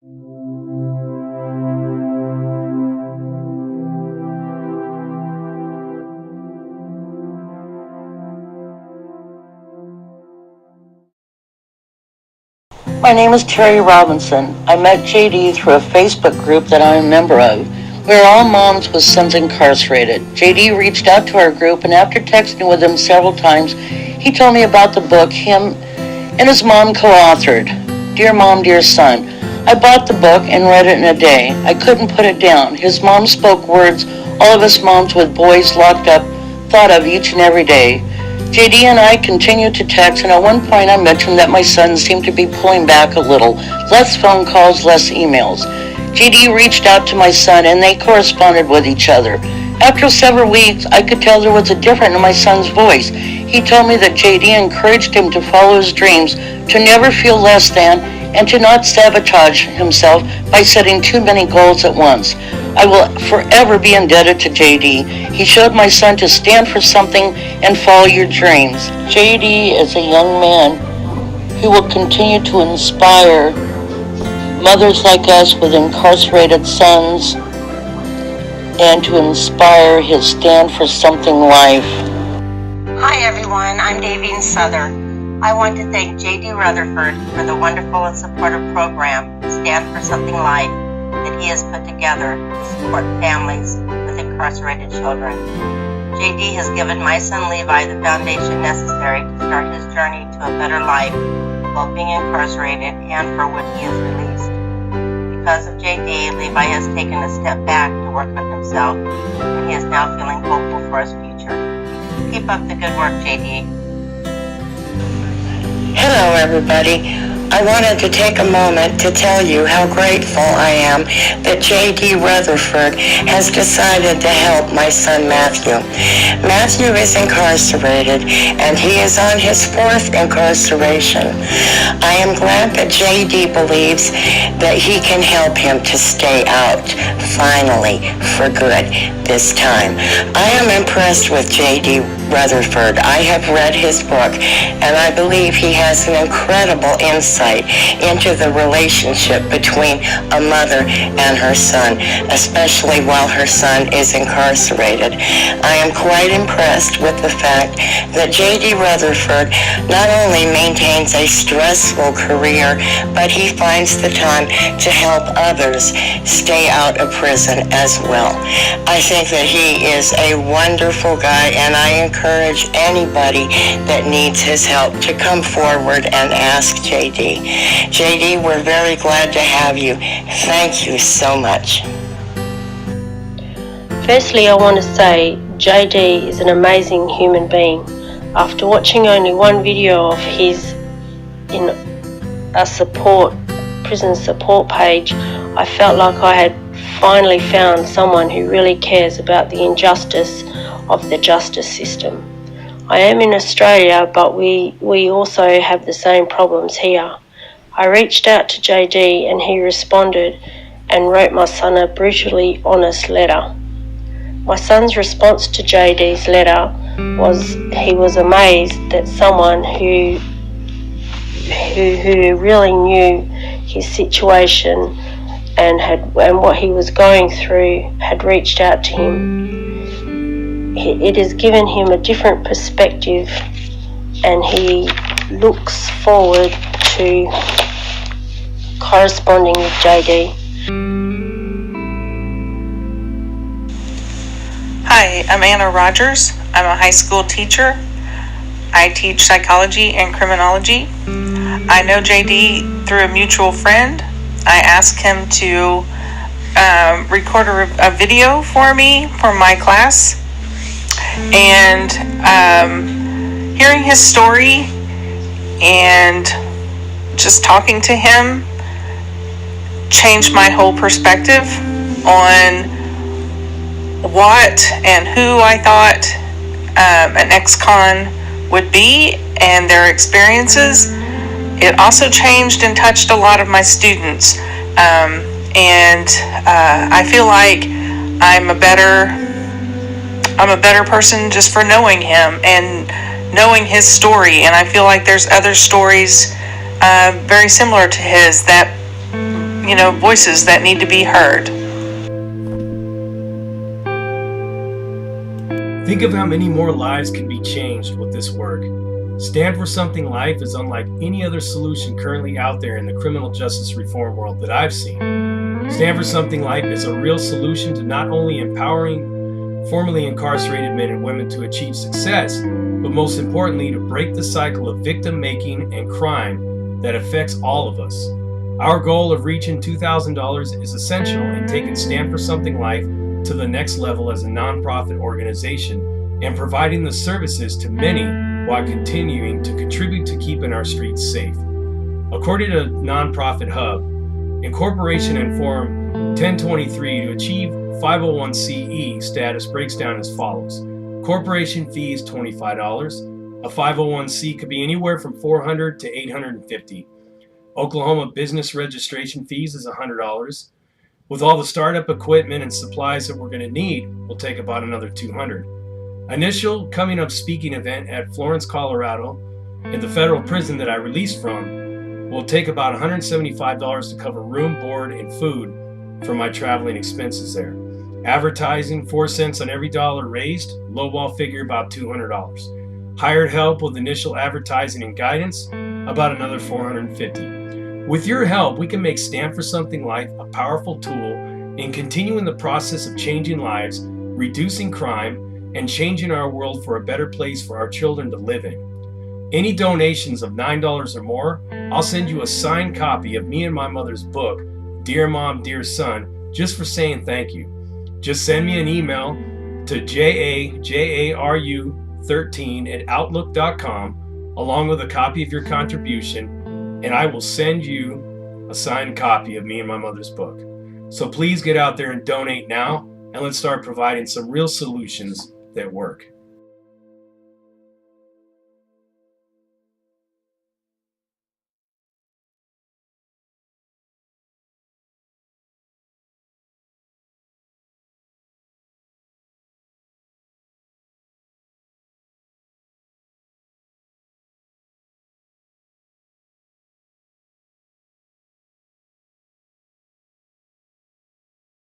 My name is Terry Robinson. I met JD through a Facebook group that I'm a member of. We're all moms with sons incarcerated. JD reached out to our group, and after texting with him several times, he told me about the book him and his mom co-authored, Dear Mom, Dear Son. I bought the book and read it in a day. I couldn't put it down. His mom spoke words all of us moms with boys locked up thought of each and every day. JD and I continued to text, and at one point I mentioned that my son seemed to be pulling back a little. Less phone calls, less emails. JD reached out to my son, and they corresponded with each other. After several weeks, I could tell there was a difference in my son's voice. He told me that JD encouraged him to follow his dreams, to never feel less than, and to not sabotage himself by setting too many goals at once. I will forever be indebted to JD. He showed my son to stand for something and follow your dreams. JD is a young man who will continue to inspire mothers like us with incarcerated sons and to inspire his stand for something life. Hi everyone, I'm Davine Souther. I want to thank JD Rutherford for the wonderful and supportive program, Stand for Something Life, that he has put together to support families with incarcerated children. JD has given my son Levi the foundation necessary to start his journey to a better life while being incarcerated and for when he is released. Because of JD, Levi has taken a step back to work on himself, and he is now feeling hopeful for his future. Keep up the good work, JD. Hello, everybody. I wanted to take a moment to tell you how grateful I am that JD Rutherford has decided to help my son Matthew. Matthew is incarcerated, and he is on his 4th incarceration. I am glad that JD believes that he can help him to stay out, finally, for good, this time. I am impressed with JD Rutherford. I have read his book, and I believe he has an incredible insight into the relationship between a mother and her son, especially while her son is incarcerated. I am quite impressed with the fact that JD Rutherford not only maintains a stressful career, but he finds the time to help others stay out of prison as well. I think that he is a wonderful guy, and I encourage anybody that needs his help to come forward and ask JD. JD, we're very glad to have you. Thank you so much. Firstly, I want to say JD is an amazing human being. After watching only one video of his in a prison support page, I felt like I had finally found someone who really cares about the injustice of the justice system. I am in Australia, but we also have the same problems here. I reached out to JD, and he responded and wrote my son a brutally honest letter. My son's response to JD's letter was he was amazed that someone who really knew his situation and what he was going through had reached out to him. It has given him a different perspective, and he looks forward to corresponding with JD. Hi, I'm Anna Rogers. I'm a high school teacher. I teach psychology and criminology. I know JD through a mutual friend. I asked him to record a video for me for my class. And hearing his story and just talking to him changed my whole perspective on what and who I thought an ex-con would be and their experiences. It also changed and touched a lot of my students, and I feel like I'm a better person just for knowing him and knowing his story. And I feel like there's other stories very similar to his that voices that need to be heard. Think of how many more lives can be changed with this work. Stand for Something Life is unlike any other solution currently out there in the criminal justice reform world that I've seen. Stand for Something Life is a real solution to not only empowering formerly incarcerated men and women to achieve success, but most importantly, to break the cycle of victim making and crime that affects all of us. Our goal of reaching $2,000 is essential in taking Stand for Something Life to the next level as a nonprofit organization and providing the services to many while continuing to contribute to keeping our streets safe. According to Nonprofit Hub, incorporation in Form 1023 to achieve 501c(e) status breaks down as follows. Corporation fee is $25. A 501c could be anywhere from $400 to $850. Oklahoma business registration fees is $100. With all the startup equipment and supplies that we're going to need, we'll take about another $200. Initial coming up speaking event at Florence, Colorado, in the federal prison that I released from, will take about $175 to cover room, board, and food for my traveling expenses there. Advertising, 4 cents on every dollar raised, lowball figure about $200. Hired help with initial advertising and guidance, about another $450. With your help, we can make Stand for Something Life a powerful tool in continuing the process of changing lives, reducing crime, and changing our world for a better place for our children to live in. Any donations of $9 or more, I'll send you a signed copy of me and my mother's book, Dear Mom, Dear Son, just for saying thank you. Just send me an email to jaru13@outlook.com along with a copy of your contribution, and I will send you a signed copy of me and my mother's book. So please get out there and donate now, and let's start providing some real solutions that work.